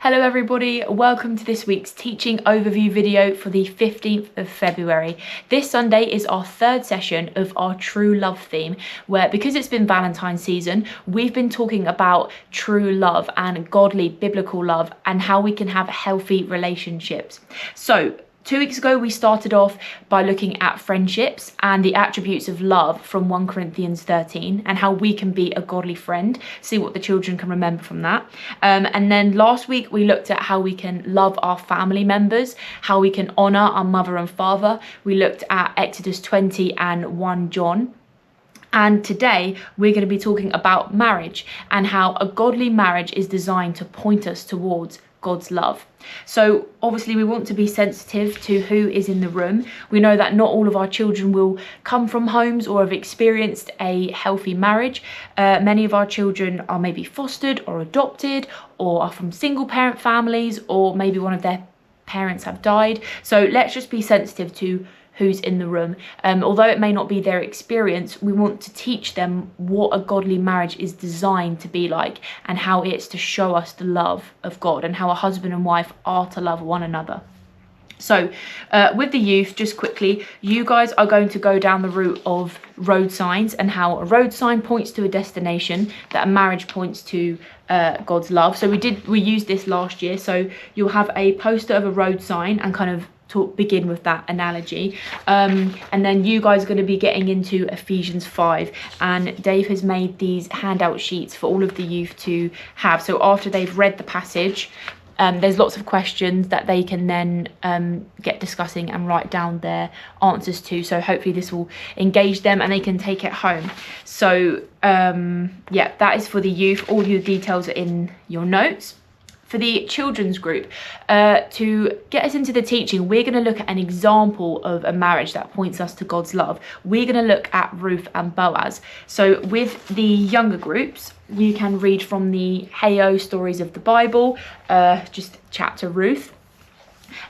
Hello everybody, welcome to this week's teaching overview video for the 15th of February. This Sunday is our third session of our true love theme, where because it's been Valentine's season, we've been talking about true love and godly biblical love and how we can have healthy relationships. So 2 weeks ago, we started off by looking at friendships and the attributes of love from 1 Corinthians 13 and how we can be a godly friend, see what the children can remember from that. And then last week, we looked at how we can love our family members, how we can honour our mother and father. We looked at Exodus 20 and 1 John. And today we're going to be talking about marriage and how a godly marriage is designed to point us towards God's love. So obviously we want to be sensitive to who is in the room. We know that not all of our children will come from homes or have experienced a healthy marriage. Many of our children are maybe fostered or adopted or are from single parent families, or maybe one of their parents have died. So let's just be sensitive to who's in the room. Although it may not be their experience, we want to teach them what a godly marriage is designed to be like and how it's to show us the love of God and how a husband and wife are to love one another. So with the youth, just quickly, you guys are going to go down the route of road signs and how a road sign points to a destination, that a marriage points to God's love. So we used this last year. So you'll have a poster of a road sign and kind of begin with that analogy, and then you guys are going to be getting into Ephesians 5, and Dave has made these handout sheets for all of the youth to have. So after they've read the passage, there's lots of questions that they can then get discussing and write down their answers to. So hopefully this will engage them and they can take it home. So yeah, that is for the youth. All your details are in your notes. For the children's group, to get us into the teaching, we're going to look at an example of a marriage that points us to God's love. We're going to look at Ruth and Boaz. So with the younger groups, you can read from the Heyo Stories of the Bible, just chapter Ruth.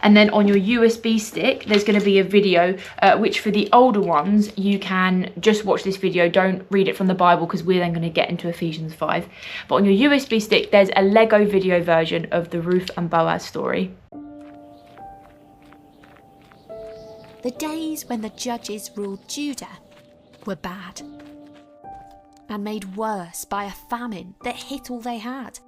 And then on your USB stick, there's going to be a video, which for the older ones, you can just watch this video. Don't read it from the Bible because we're then going to get into Ephesians 5. But on your USB stick, there's a Lego video version of the Ruth and Boaz story. The days when the judges ruled Judah were bad and made worse by a famine that hit all they had.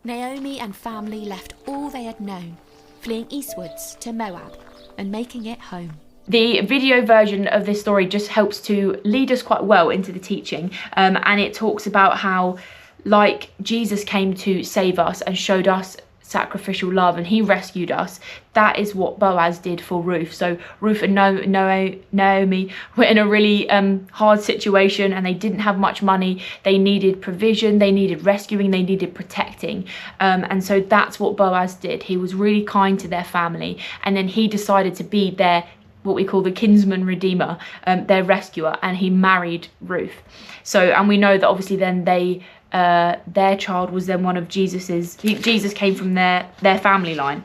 Naomi and family left all they had known, fleeing eastwards to Moab and making it home. The video version of this story just helps to lead us quite well into the teaching, and it talks about how, like Jesus came to save us and showed us sacrificial love and he rescued us, that is what Boaz did for Ruth. So Ruth and Naomi were in a really hard situation and they didn't have much money. They needed provision, they needed rescuing, they needed protecting, and so that's what Boaz did. He was really kind to their family, and then he decided to be their, what we call the kinsman redeemer, their rescuer, and he married Ruth. So, and we know that obviously then their child was then one of Jesus came from their family line.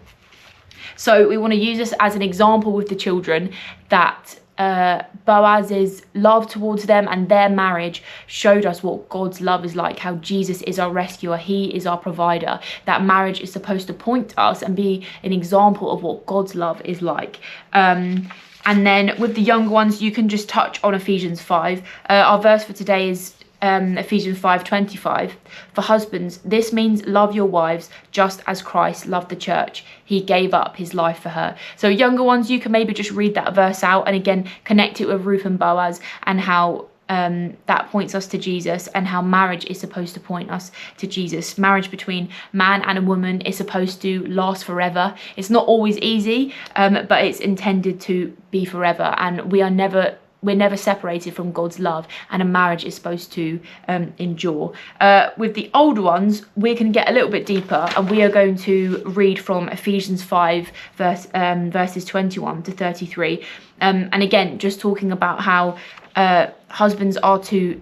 So we want to use this as an example with the children, that Boaz's love towards them and their marriage showed us what God's love is like, how Jesus is our rescuer, he is our provider. That marriage is supposed to point us and be an example of what God's love is like. And then with the younger ones, you can just touch on Ephesians 5. Our verse for today is Ephesians 5:25. For husbands, this means love your wives just as Christ loved the church. He gave up his life for her. So younger ones, you can maybe just read that verse out and again connect it with Ruth and Boaz and how that points us to Jesus and how marriage is supposed to point us to Jesus. Marriage between man and a woman is supposed to last forever. It's not always easy, but it's intended to be forever, and we're never separated from God's love, and a marriage is supposed to endure. With the older ones, we can get a little bit deeper, and we are going to read from Ephesians 5 verses 21 to 33, and again just talking about how husbands are to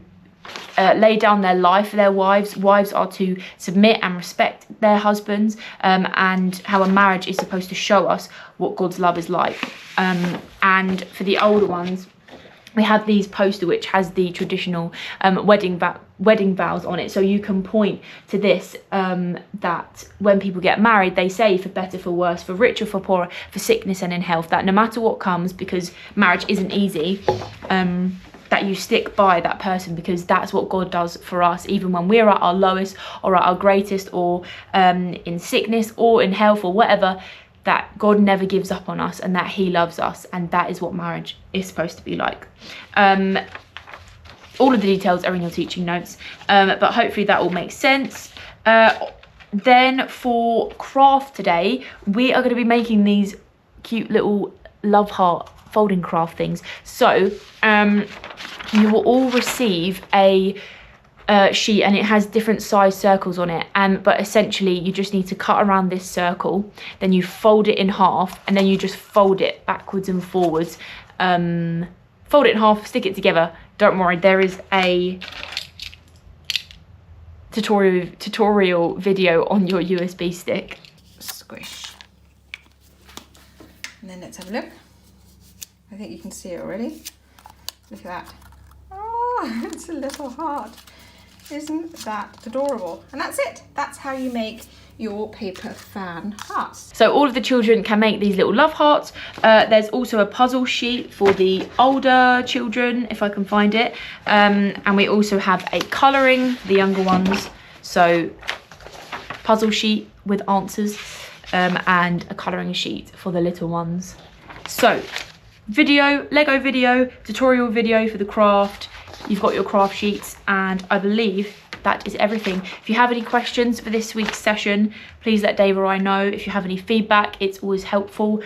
lay down their life for their wives are to submit and respect their husbands, and how a marriage is supposed to show us what God's love is like. And for the older ones, we have these poster which has the traditional wedding wedding vows on it, so you can point to this, that when people get married, they say for better, for worse, for richer, for poorer, for sickness and in health, that no matter what comes, because marriage isn't easy, that you stick by that person, because that's what God does for us, even when we're at our lowest or at our greatest, or in sickness or in health or whatever, that God never gives up on us, and that he loves us, and that is what marriage is supposed to be like. All of the details are in your teaching notes, but hopefully that all makes sense. Then for craft today, we are going to be making these cute little love heart folding craft things. So you will all receive a sheet, and it has different size circles on it, but essentially you just need to cut around this circle, then you fold it in half, and then you just fold it backwards and forwards. Fold it in half, stick it together. Don't worry, there is a tutorial video on your USB stick. Squish. And then let's have a look. I think you can see it already. Look at that. Oh, it's a little heart. Isn't that adorable? And that's it. That's how you make your paper fan hearts. So all of the children can make these little love hearts. There's also a puzzle sheet for the older children, if I can find it. And we also have a colouring for the younger ones. So puzzle sheet with answers, and a colouring sheet for the little ones. So video, Lego video, tutorial video for the craft. You've got your craft sheets, and I believe that is everything. If you have any questions for this week's session, please let Dave or I know. If you have any feedback, it's always helpful.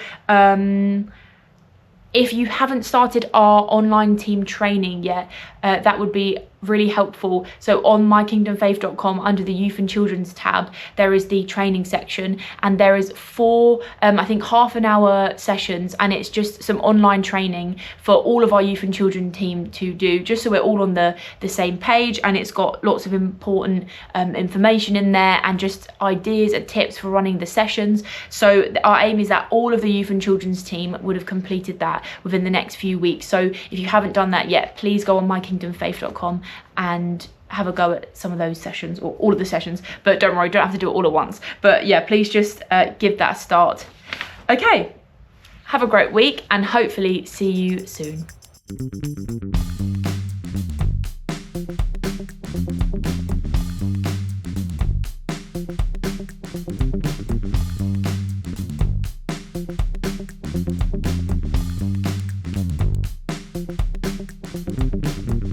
If you haven't started our online team training yet, that would be really helpful. So on mykingdomfaith.com, under the youth and children's tab, there is the training section, and there is 4 I think half-an-hour sessions, and it's just some online training for all of our youth and children team to do, just so we're all on the same page. And it's got lots of important information in there, and just ideas and tips for running the sessions. So our aim is that all of the youth and children's team would have completed that within the next few weeks. So if you haven't done that yet, please go on mykingdomfaith.com and have a go at some of those sessions, or all of the sessions. But don't worry, you don't have to do it all at once. But yeah, please just give that a start. Okay, have a great week, and hopefully see you soon.